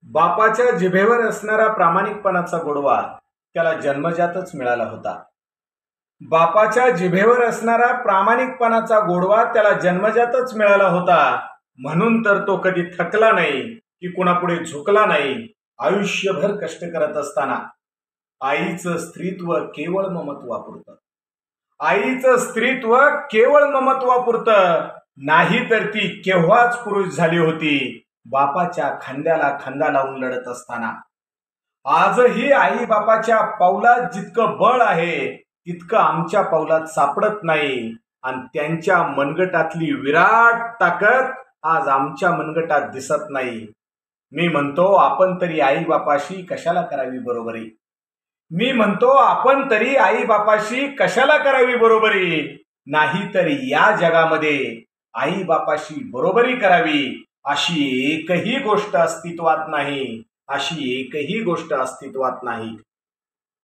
बापाच्या जिभेवर असणारा प्रामाणिकपणाचा गोडवा त्याला जन्मजातच मिळाला होता. बापाच्या जिभेवर असणारा प्रामाणिकपणाचा गोडवा त्याला जन्मजातच मिळाला होता. म्हणून तर तो कधी थकला नाही की कुणापुढे झुकला नाही. आयुष्यभर कष्ट करत असताना आईचं स्त्रीत्व केवळ ममत्वापुरतं, आईचं स्त्रीत्व केवळ ममत्वापुरतं, नाही तर ती केव्हाच पुरुष झाली होती. बापाच्या खांद्याला खांदा लावून लढत असताना आजही आई बापाच्या पावलात जितकं बळ आहे तितकं आमच्या पावलात सापडत नाही. आणि त्यांच्या मनगटातली विराट ताकद आज आमच्या मनगटात दिसत नाही. मी म्हणतो आपण तरी आई बापाशी कशाला करावी बरोबरी. मी म्हणतो आपण तरी आई बापाशी कशाला करावी बरोबरी. नाहीतर या जगामध्ये आई बापाशी बरोबरी करावी अशी एकही गोष्ट अस्तित्वात नाही, अशी एकही गोष्ट अस्तित्वात नाही.